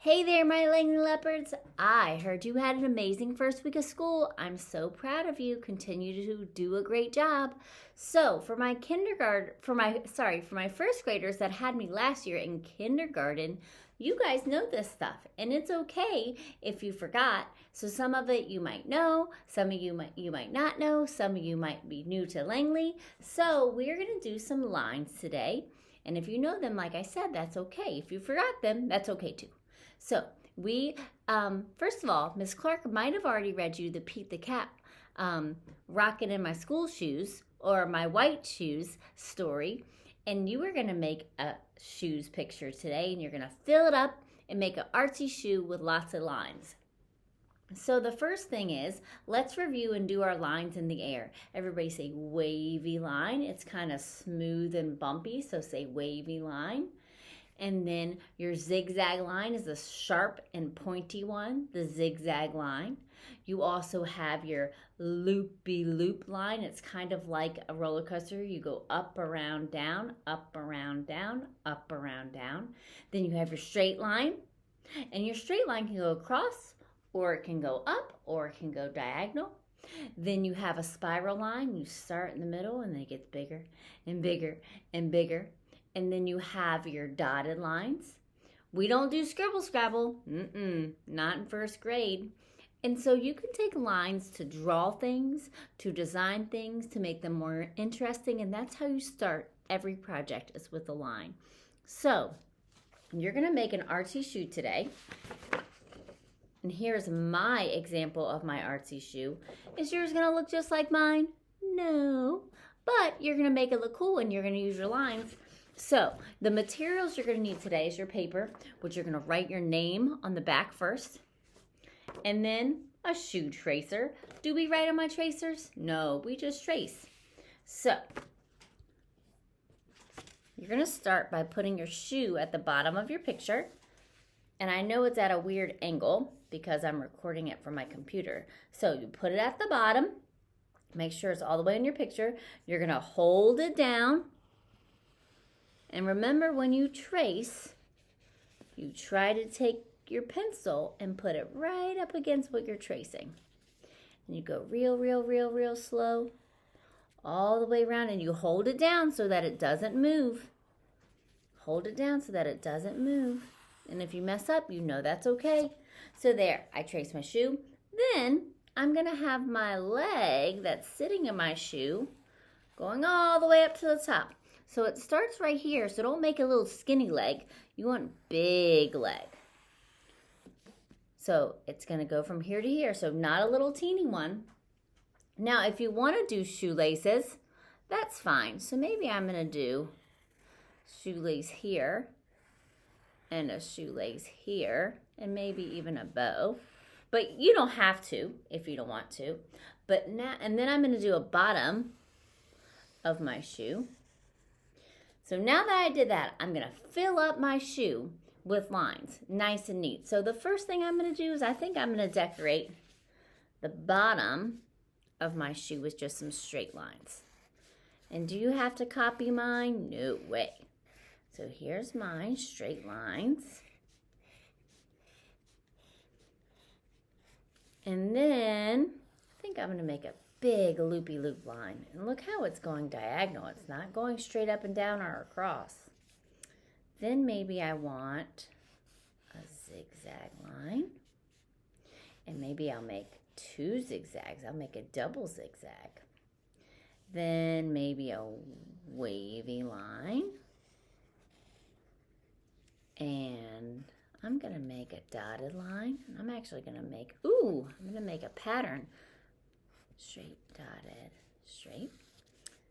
Hey there, my Langley Leopards. I heard you had an amazing first week of school. I'm so proud of you. Continue to do a great job. So, for my first graders that had me last year in kindergarten, you guys know this stuff, and it's okay if you forgot. So some of it you might know, some of you might not know, some of you might be new to Langley. So, we're going to do some lines today. And if you know them, like I said, that's okay. If you forgot them, that's okay too. So first of all, Miss Clark might have already read you the Pete the Cat rocking in my school shoes or my white shoes story. And you were going to make a shoes picture today, and you're going to fill it up and make an artsy shoe with lots of lines. So the first thing is, let's review and do our lines in the air. Everybody say wavy line. It's kind of smooth and bumpy, so say wavy line. And then your zigzag line is a sharp and pointy one, the zigzag line. You also have your loopy loop line. It's kind of like a roller coaster. You go up, around, down, up, around, down, up, around, down. Then you have your straight line. And your straight line can go across, or it can go up, or it can go diagonal. Then you have a spiral line. You start in the middle, and then it gets bigger and bigger and bigger. And then you have your dotted lines. We don't do scribble scrabble. Not in first grade. And so you can take lines to draw things, to design things, to make them more interesting. And that's how you start every project, is with a line. So you're going to make an artsy shoe today. And here's my example of my artsy shoe. Is yours going to look just like mine? No. But you're going to make it look cool, and you're going to use your lines. So the materials you're going to need today is your paper, which you're going to write your name on the back first, and then a shoe tracer. Do we write on my tracers? No, we just trace. So you're going to start by putting your shoe at the bottom of your picture. And I know it's at a weird angle because I'm recording it from my computer. So you put it at the bottom. Make sure it's all the way in your picture. You're going to hold it down. And remember, when you trace, you try to take your pencil and put it right up against what you're tracing. And you go real slow all the way around, and you hold it down so that it doesn't move. Hold it down so that it doesn't move. And if you mess up, you know that's okay. So there, I traced my shoe. Then I'm going to have my leg that's sitting in my shoe going all the way up to the top. So it starts right here, so don't make a little skinny leg. You want big leg. So it's going to go from here to here, so not a little teeny one. Now, if you want to do shoelaces, that's fine. So maybe I'm going to do shoelace here and a shoelace here, and maybe even a bow. But you don't have to if you don't want to. But now, and then I'm going to do a bottom of my shoe. So now that I did that, I'm going to fill up my shoe with lines, nice and neat. So the first thing I'm going to do is I think I'm going to decorate the bottom of my shoe with just some straight lines. And do you have to copy mine? No way. So here's mine, straight lines. And then I think I'm going to make a big loopy loop line. And look how it's going diagonal. It's not going straight up and down or across. Then maybe I want a zigzag line. And maybe I'll make 2 zigzags. I'll make a double zigzag. Then maybe a wavy line. And I'm going to make a dotted line. And I'm actually going to make, I'm going to make a pattern. Straight, dotted, straight.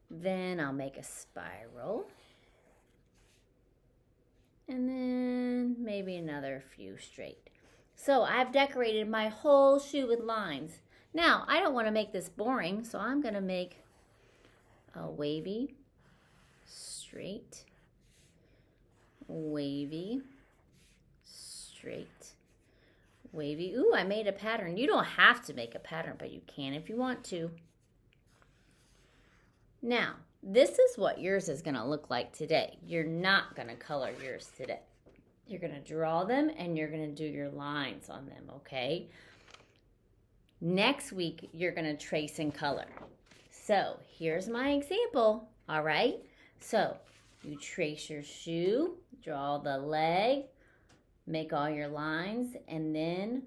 Then I'll make a spiral. And then maybe another few straight. So I've decorated my whole shoe with lines. Now, I don't want to make this boring, so I'm going to make a wavy, straight, wavy, straight, wavy. Ooh, I made a pattern. You don't have to make a pattern, but you can if you want to. Now, this is what yours is going to look like today. You're not going to color yours today. You're going to draw them and you're going to do your lines on them, okay? Next week, you're going to trace in color. So here's my example, all right? So you trace your shoe, draw the leg, make all your lines, and then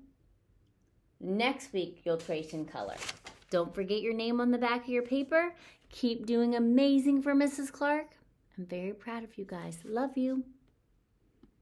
next week, you'll trace in color. Don't forget your name on the back of your paper. Keep doing amazing for Mrs. Clark. I'm very proud of you guys. Love you.